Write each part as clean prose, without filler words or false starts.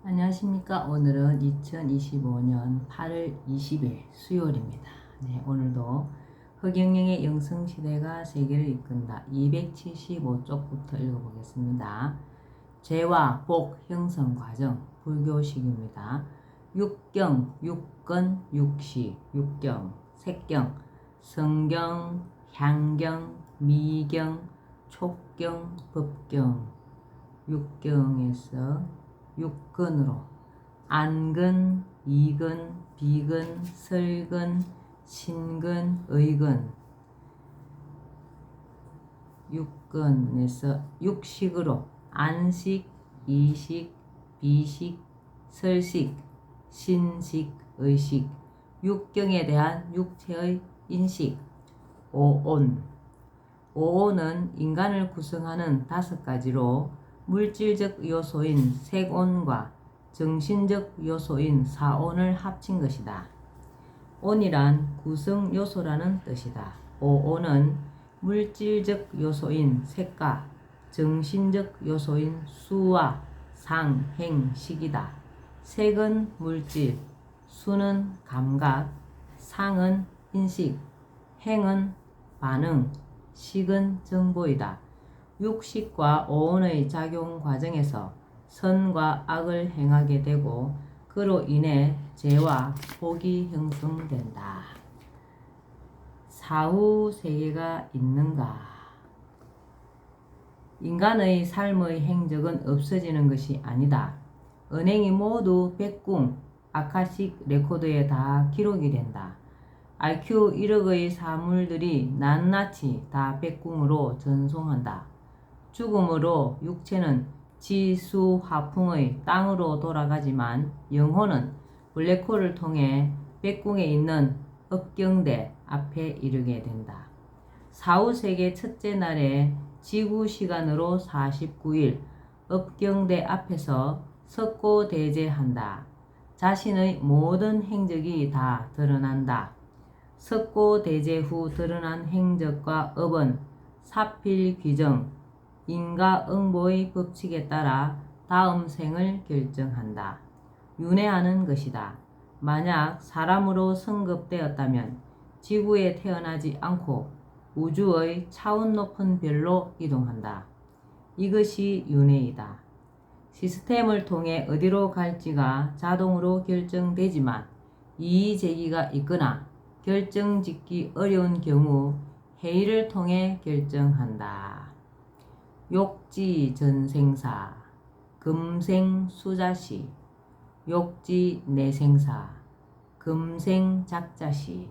안녕하십니까. 오늘은 2025년 8월 20일 수요일입니다. 네, 오늘도 허경영의 영성시대가 세계를 이끈다 275쪽부터 읽어보겠습니다. 죄와 복 형성 과정 불교식입니다. 육경, 육건, 육시, 육경, 색경, 성경, 향경, 미경, 촉경, 법경, 육경에서 육근으로 안근, 이근, 비근, 설근, 신근, 의근 육근에서 육식으로 안식, 이식, 비식, 설식, 신식, 의식 육경에 대한 육체의 인식 오온 오온은 인간을 구성하는 5가지로 물질적 요소인 색온과 정신적 요소인 사온을 합친 것이다. 온이란 구성 요소라는 뜻이다. 오온은 물질적 요소인 색과 정신적 요소인 수와 상, 행, 식이다. 색은 물질, 수는 감각, 상은 인식, 행은 반응, 식은 정보이다. 육식과 오온의 작용 과정에서 선과 악을 행하게 되고 그로 인해 죄와 복이 형성된다. 사후 세계가 있는가? 인간의 삶의 행적은 없어지는 것이 아니다. 은행이 모두 백궁, 아카식 레코드에 다 기록이 된다. IQ 1억의 사물들이 낱낱이 다 백궁으로 전송한다. 죽음으로 육체는 지수화풍의 땅으로 돌아가지만 영혼은 블랙홀을 통해 백궁에 있는 업경대 앞에 이르게 된다. 사후세계 첫째 날에 지구시간으로 49일 업경대 앞에서 석고대제한다. 자신의 모든 행적이 다 드러난다. 석고대제 후 드러난 행적과 업은 사필귀정, 인과응보의 법칙에 따라 다음 생을 결정한다. 윤회하는 것이다. 만약 사람으로 성급되었다면 지구에 태어나지 않고 우주의 차원 높은 별로 이동한다. 이것이 윤회이다. 시스템을 통해 어디로 갈지가 자동으로 결정되지만 이의제기가 있거나 결정짓기 어려운 경우 회의를 통해 결정한다. 욕지전생사, 금생수자시, 욕지내생사, 금생작자시.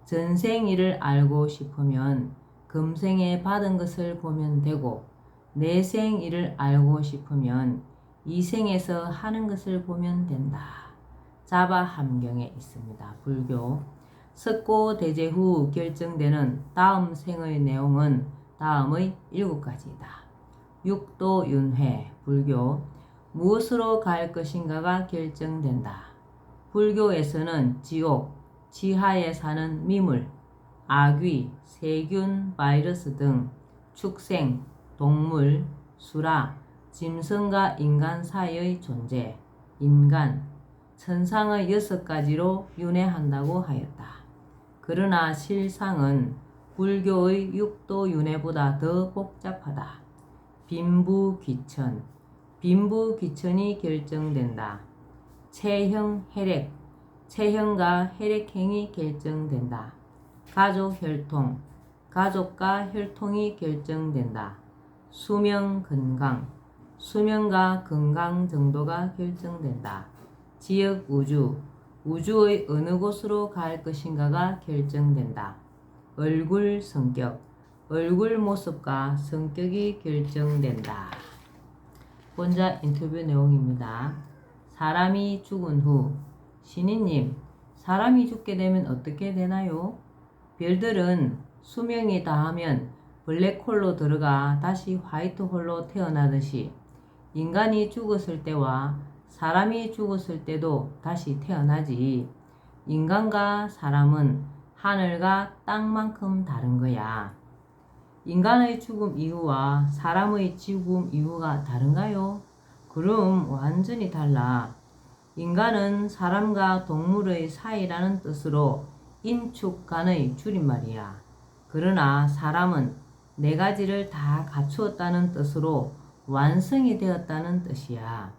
전생일을 알고 싶으면 금생에 받은 것을 보면 되고 내생일을 알고 싶으면 이생에서 하는 것을 보면 된다. 자바함경에 있습니다. 불교. 석고대제 후 결정되는 다음 생의 내용은 다음의 7가지이다. 육도윤회, 불교. 무엇으로 갈 것인가가 결정된다. 불교에서는 지옥, 지하에 사는 미물, 아귀, 세균, 바이러스 등 축생, 동물, 수라, 짐승과 인간 사이의 존재, 인간, 천상의 6가지로 윤회한다고 하였다. 그러나 실상은 불교의 육도윤회보다 더 복잡하다. 빈부귀천, 빈부귀천이 결정된다. 체형, 혈액, 체형과 혈액행이 결정된다. 가족혈통, 가족과 혈통이 결정된다. 수명, 건강, 수명과 건강 정도가 결정된다. 지역, 우주, 우주의 어느 곳으로 갈 것인가가 결정된다. 얼굴, 성격, 얼굴 모습과 성격이 결정된다. 본자 인터뷰 내용입니다. 사람이 죽은 후, 신이님, 사람이 죽게 되면 어떻게 되나요? 별들은 수명이 다하면 블랙홀로 들어가 다시 화이트홀로 태어나듯이 인간이 죽었을 때와 사람이 죽었을 때도 다시 태어나지. 인간과 사람은 하늘과 땅만큼 다른 거야. 인간의 죽음 이후와 사람의 죽음 이후가 다른가요? 그럼 완전히 달라. 인간은 사람과 동물의 사이라는 뜻으로 인축간의 줄임말이야. 그러나 사람은 네 가지를 다 갖추었다는 뜻으로 완성이 되었다는 뜻이야.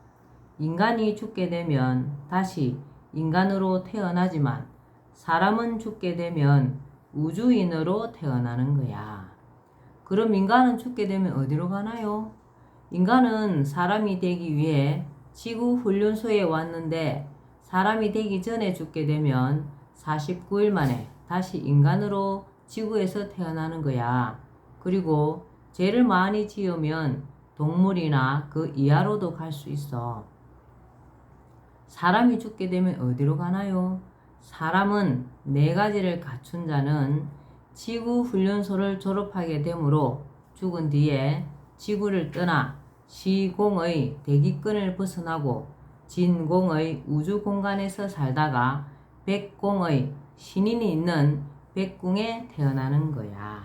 인간이 죽게 되면 다시 인간으로 태어나지만 사람은 죽게 되면 우주인으로 태어나는 거야. 그럼 인간은 죽게 되면 어디로 가나요? 인간은 사람이 되기 위해 지구 훈련소에 왔는데 사람이 되기 전에 죽게 되면 49일 만에 다시 인간으로 지구에서 태어나는 거야. 그리고 죄를 많이 지으면 동물이나 그 이하로도 갈 수 있어. 사람이 죽게 되면 어디로 가나요? 사람은 네 가지를 갖춘 자는 지구 훈련소를 졸업하게 되므로 죽은 뒤에 지구를 떠나 시공의 대기권을 벗어나고 진공의 우주 공간에서 살다가 백공의 신인이 있는 백궁에 태어나는 거야.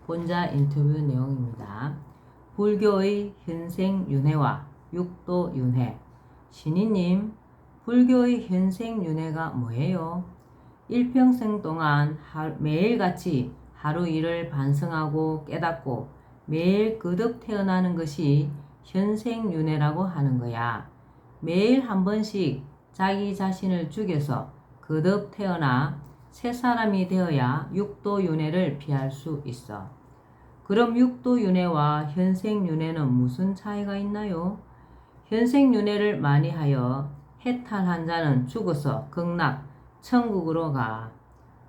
본자 인터뷰 내용입니다. 불교의 현생윤회와 육도윤회. 신이님, 불교의 현생윤회가 뭐예요? 일평생 동안 매일같이 하루 일을 반성하고 깨닫고 매일 거듭 태어나는 것이 현생윤회라고 하는 거야. 매일 한 번씩 자기 자신을 죽여서 거듭 태어나 새 사람이 되어야 육도윤회를 피할 수 있어. 그럼 육도윤회와 현생윤회는 무슨 차이가 있나요? 현생윤회를 많이 하여 해탈한 자는 죽어서 극락, 천국으로 가.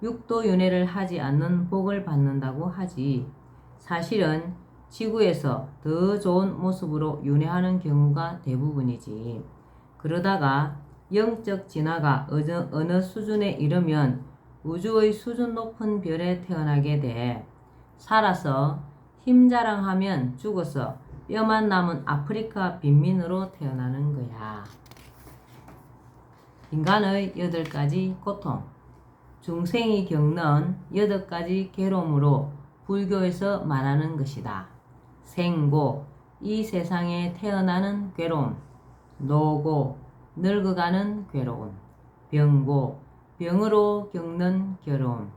육도윤회를 하지 않는 복을 받는다고 하지. 사실은 지구에서 더 좋은 모습으로 윤회하는 경우가 대부분이지. 그러다가 영적 진화가 어느 수준에 이르면 우주의 수준 높은 별에 태어나게 돼. 살아서 힘 자랑하면 죽어서 뼈만 남은 아프리카 빈민으로 태어나는 거야. 인간의 8가지 고통. 중생이 겪는 8가지 괴로움으로 불교에서 말하는 것이다. 생고, 이 세상에 태어나는 괴로움. 노고, 늙어가는 괴로움. 병고, 병으로 겪는 괴로움.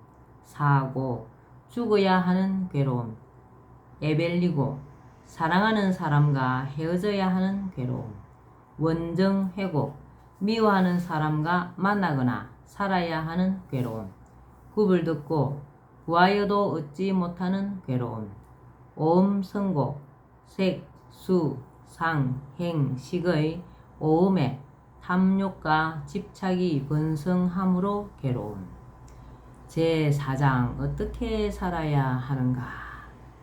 사고, 죽어야 하는 괴로움. 에벨리고, 사랑하는 사람과 헤어져야 하는 괴로움. 원정 회고, 미워하는 사람과 만나거나 살아야 하는 괴로움. 굽을 듣고 구하여도 얻지 못하는 괴로움. 오음 성고, 색, 수, 상, 행, 식의 오음에 탐욕과 집착이 번성함으로 괴로움. 제4장 어떻게 살아야 하는가?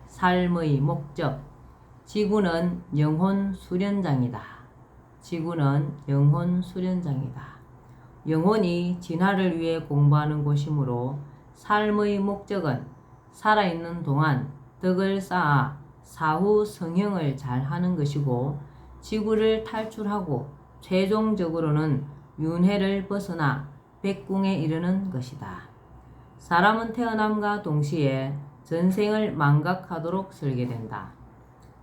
삶의 목적. 지구는 영혼 수련장이다. 지구는 영혼 수련장이다. 영혼이 진화를 위해 공부하는 곳이므로 삶의 목적은 살아있는 동안 덕을 쌓아 사후 성형을 잘 하는 것이고 지구를 탈출하고 최종적으로는 윤회를 벗어나 백궁에 이르는 것이다. 사람은 태어남과 동시에 전생을 망각하도록 설계된다.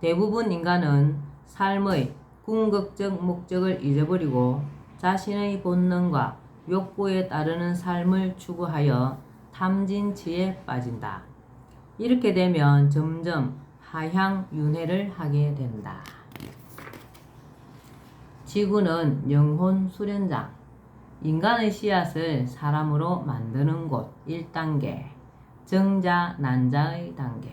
대부분 인간은 삶의 궁극적 목적을 잊어버리고 자신의 본능과 욕구에 따르는 삶을 추구하여 탐진치에 빠진다. 이렇게 되면 점점 하향 윤회를 하게 된다. 지구는 영혼 수련장. 인간의 씨앗을 사람으로 만드는 곳 1단계. 정자, 난자의 단계.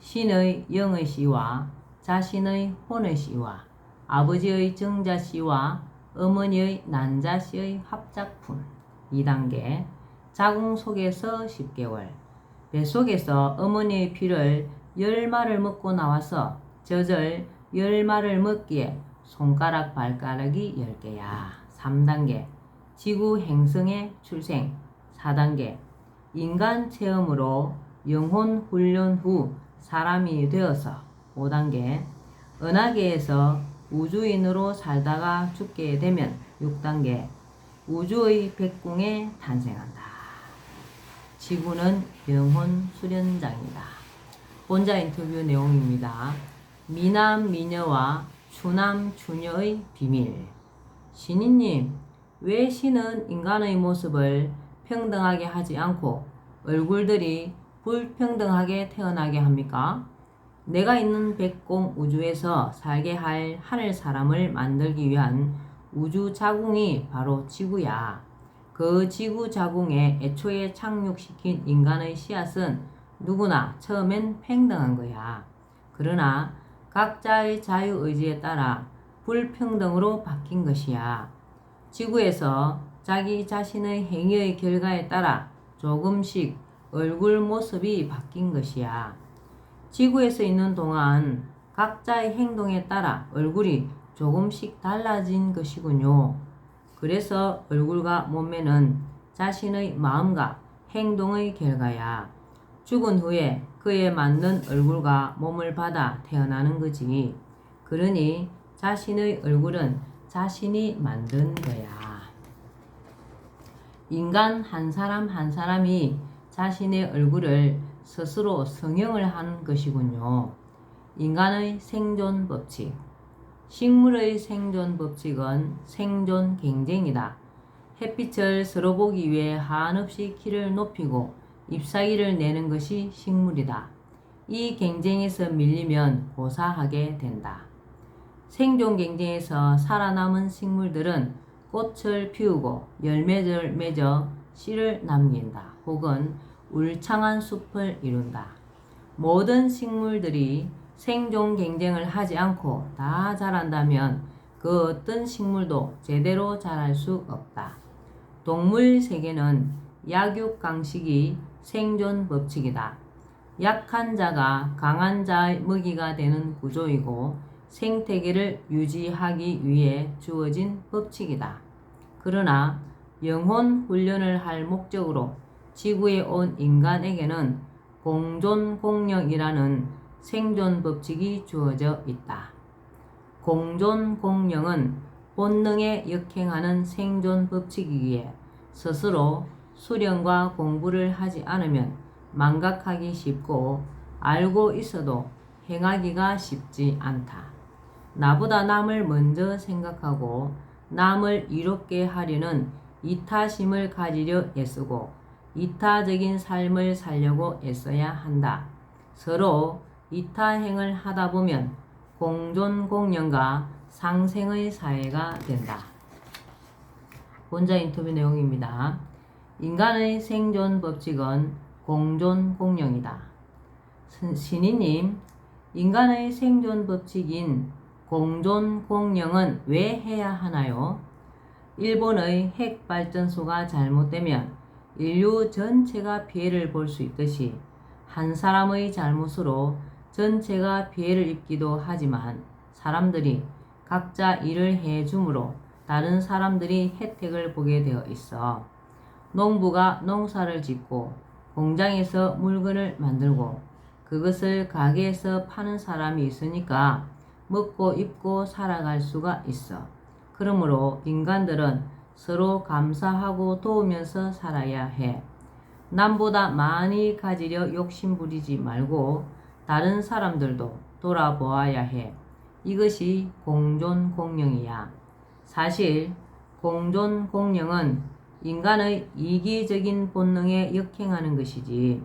신의 영의 씨와 자신의 혼의 씨와 아버지의 정자 씨와 어머니의 난자 씨의 합작품 2단계. 자궁 속에서 10개월. 뱃속에서 어머니의 피를 10마를 먹고 나와서 젖을 10마를 먹기에 손가락 발가락이 10개야. 3단계. 지구 행성의 출생. 4단계. 인간 체험으로 영혼 훈련 후 사람이 되어서. 5단계. 은하계에서 우주인으로 살다가 죽게 되면. 6단계. 우주의 백궁에 탄생한다. 지구는 영혼 수련장이다. 본자 인터뷰 내용입니다. 미남 미녀와 추남 추녀의 비밀. 신이님, 왜 신은 인간의 모습을 평등하게 하지 않고 얼굴들이 불평등하게 태어나게 합니까? 내가 있는 백공 우주에서 살게 할 하늘 사람을 만들기 위한 우주 자궁이 바로 지구야. 그 지구 자궁에 애초에 착륙시킨 인간의 씨앗은 누구나 처음엔 평등한 거야. 그러나 각자의 자유의지에 따라 불평등으로 바뀐 것이야. 지구에서 자기 자신의 행위의 결과에 따라 조금씩 얼굴 모습이 바뀐 것이야. 지구에서 있는 동안 각자의 행동에 따라 얼굴이 조금씩 달라진 것이군요. 그래서 얼굴과 몸매는 자신의 마음과 행동의 결과야. 죽은 후에 그에 맞는 얼굴과 몸을 받아 태어나는 거지. 그러니 자신의 얼굴은 자신이 만든 거야. 인간 한 사람 한 사람이 자신의 얼굴을 스스로 성형을 하는 것이군요. 인간의 생존 법칙. 식물의 생존 법칙은 생존 경쟁이다. 햇빛을 서로 보기 위해 한없이 키를 높이고 잎사귀를 내는 것이 식물이다. 이 경쟁에서 밀리면 고사하게 된다. 생존 경쟁에서 살아남은 식물들은 꽃을 피우고 열매를 맺어 씨를 남긴다. 혹은 울창한 숲을 이룬다. 모든 식물들이 생존 경쟁을 하지 않고 다 자란다면 그 어떤 식물도 제대로 자랄 수 없다. 동물 세계는 약육강식이 생존 법칙이다. 약한 자가 강한 자의 먹이가 되는 구조이고 생태계를 유지하기 위해 주어진 법칙이다. 그러나 영혼 훈련을 할 목적으로 지구에 온 인간에게는 공존공영이라는 생존 법칙이 주어져 있다. 공존공영은 본능에 역행하는 생존 법칙이기에 스스로 수련과 공부를 하지 않으면 망각하기 쉽고 알고 있어도 행하기가 쉽지 않다. 나보다 남을 먼저 생각하고 남을 이롭게 하려는 이타심을 가지려 애쓰고 이타적인 삶을 살려고 애써야 한다. 서로 이타행을 하다 보면 공존공영과 상생의 사회가 된다. 본자 인터뷰 내용입니다. 인간의 생존 법칙은 공존공영이다. 신이님, 인간의 생존 법칙인 공존공영은 왜 해야 하나요? 일본의 핵발전소가 잘못되면 인류 전체가 피해를 볼 수 있듯이 한 사람의 잘못으로 전체가 피해를 입기도 하지만 사람들이 각자 일을 해줌으로 다른 사람들이 혜택을 보게 되어 있어. 농부가 농사를 짓고 공장에서 물건을 만들고 그것을 가게에서 파는 사람이 있으니까 먹고 입고 살아갈 수가 있어. 그러므로 인간들은 서로 감사하고 도우면서 살아야 해. 남보다 많이 가지려 욕심부리지 말고 다른 사람들도 돌아보아야 해. 이것이 공존공영이야. 사실 공존공영은 인간의 이기적인 본능에 역행하는 것이지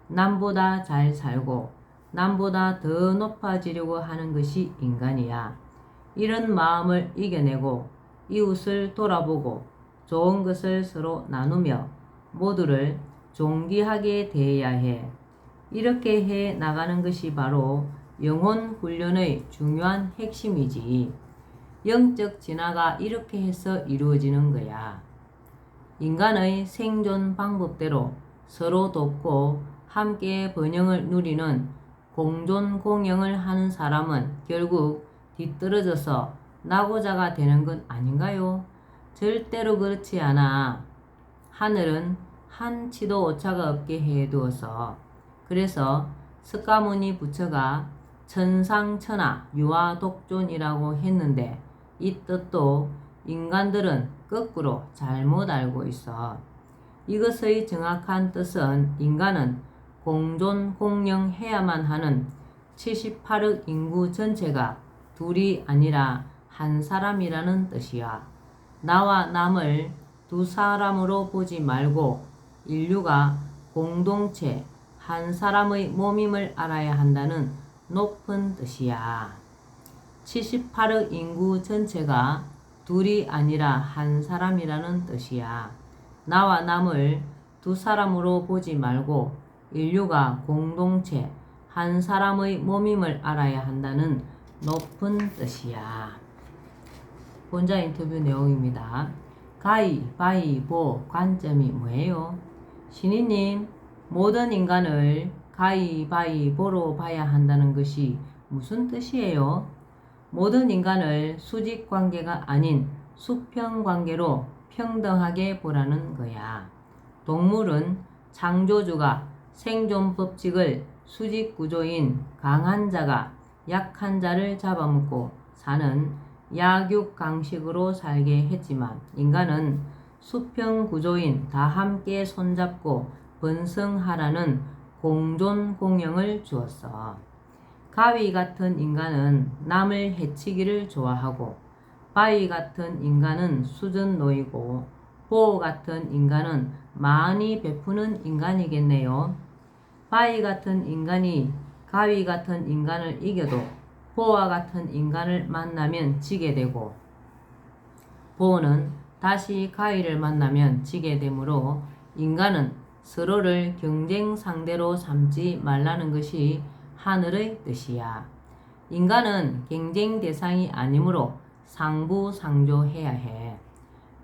남보다 잘 살고 남보다 더 높아지려고 하는 것이 인간이야. 이런 마음을 이겨내고 이웃을 돌아보고 좋은 것을 서로 나누며 모두를 존귀하게 대해야 해. 이렇게 해 나가는 것이 바로 영혼 훈련의 중요한 핵심이지. 영적 진화가 이렇게 해서 이루어지는 거야. 인간의 생존 방법대로 서로 돕고 함께 번영을 누리는 공존공영을 하는 사람은 결국 뒤떨어져서 낙오자가 되는 건 아닌가요? 절대로 그렇지 않아. 하늘은 한치도 오차가 없게 해두어서. 그래서 석가모니 부처가 천상천하 유아독존이라고 했는데 이 뜻도 인간들은 거꾸로 잘못 알고 있어. 이것의 정확한 뜻은 인간은 공존공영해야만 하는 78억 인구 전체가 둘이 아니라 한 사람이라는 뜻이야. 나와 남을 두 사람으로 보지 말고 인류가 공동체 한 사람의 몸임을 알아야 한다는 높은 뜻이야. 78억 인구 전체가 둘이 아니라 한 사람이라는 뜻이야. 나와 남을 두 사람으로 보지 말고 인류가 공동체 한 사람의 몸임을 알아야 한다는 높은 뜻이야. 본자 인터뷰 내용입니다. 가위바위보 관점이 뭐예요? 신이님, 모든 인간을 가위바위보로 봐야 한다는 것이 무슨 뜻이에요? 모든 인간을 수직관계가 아닌 수평관계로 평등하게 보라는 거야. 동물은 창조주가 생존 법칙을 수직구조인 강한 자가 약한 자를 잡아먹고 사는 약육강식으로 살게 했지만 인간은 수평구조인 다 함께 손잡고 번성하라는 공존공영을 주었어. 가위 같은 인간은 남을 해치기를 좋아하고 바위 같은 인간은 수준 놓이고 보 같은 인간은 많이 베푸는 인간이겠네요. 바위 같은 인간이 가위 같은 인간을 이겨도 보와 같은 인간을 만나면 지게 되고 보는 다시 가위를 만나면 지게 되므로 인간은 서로를 경쟁 상대로 삼지 말라는 것이 하늘의 뜻이야. 인간은 경쟁 대상이 아니므로 상부상조해야 해.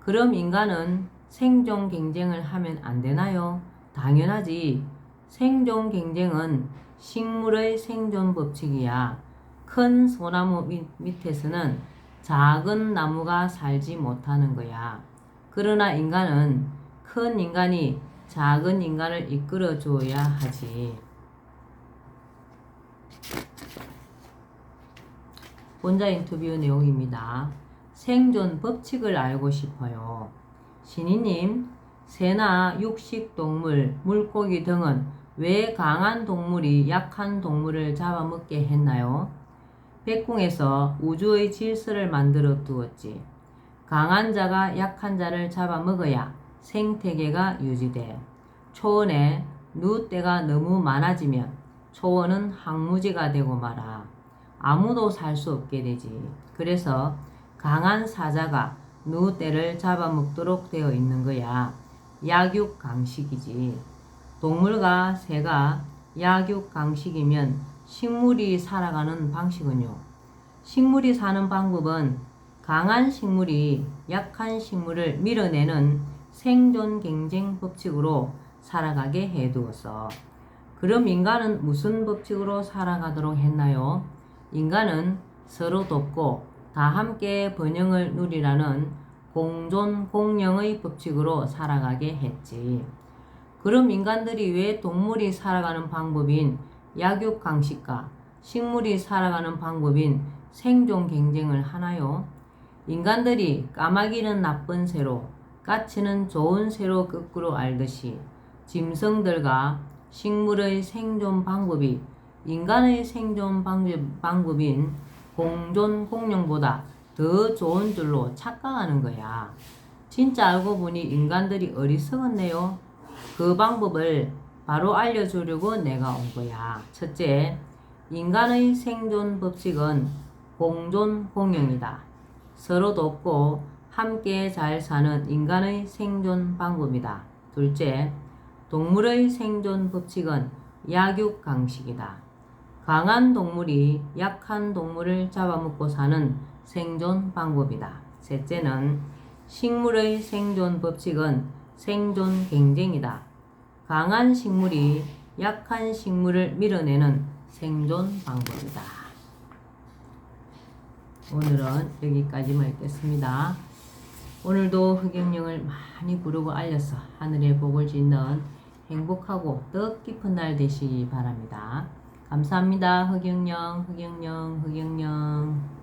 그럼 인간은 생존 경쟁을 하면 안 되나요? 당연하지. 생존 경쟁은 식물의 생존 법칙이야. 큰 소나무 밑에서는 작은 나무가 살지 못하는 거야. 그러나 인간은 큰 인간이 작은 인간을 이끌어 줘야 하지. 본자 인터뷰 내용입니다. 생존 법칙을 알고 싶어요. 신이님, 새나 육식동물, 물고기 등은 왜 강한 동물이 약한 동물을 잡아먹게 했나요? 백궁에서 우주의 질서를 만들어 두었지. 강한 자가 약한 자를 잡아먹어야 생태계가 유지돼. 초원에 누떼가 너무 많아지면 초원은 항무지가 되고 말아. 아무도 살 수 없게 되지. 그래서 강한 사자가 누떼를 잡아먹도록 되어 있는 거야. 약육강식이지. 동물과 새가 약육강식이면 식물이 살아가는 방식은요. 식물이 사는 방법은 강한 식물이 약한 식물을 밀어내는 생존 경쟁 법칙으로 살아가게 해두었어. 그럼 인간은 무슨 법칙으로 살아가도록 했나요? 인간은 서로 돕고 다 함께 번영을 누리라는 공존 공영의 법칙으로 살아가게 했지. 그럼 인간들이 왜 동물이 살아가는 방법인 약육강식과 식물이 살아가는 방법인 생존 경쟁을 하나요? 인간들이 까마귀는 나쁜 새로, 까치는 좋은 새로 거꾸로 알듯이 짐승들과 식물의 생존 방법이 인간의 생존 방법인 공존 공룡보다 더 좋은 줄로 착각하는 거야. 진짜 알고 보니 인간들이 어리석었네요. 그 방법을 바로 알려주려고 내가 온 거야. 첫째, 인간의 생존 법칙은 공존 공영이다. 서로 돕고 함께 잘 사는 인간의 생존 방법이다. 둘째, 동물의 생존 법칙은 약육강식이다. 강한 동물이 약한 동물을 잡아먹고 사는 생존 방법이다. 셋째는 식물의 생존 법칙은 생존 경쟁이다. 강한 식물이 약한 식물을 밀어내는 생존 방법이다. 오늘은 여기까지만 읽겠습니다. 오늘도 흑영령을 많이 부르고 알려서 하늘의 복을 짓는 행복하고 뜻깊은 날 되시기 바랍니다. 감사합니다. 흑영령, 흑영령, 흑영령.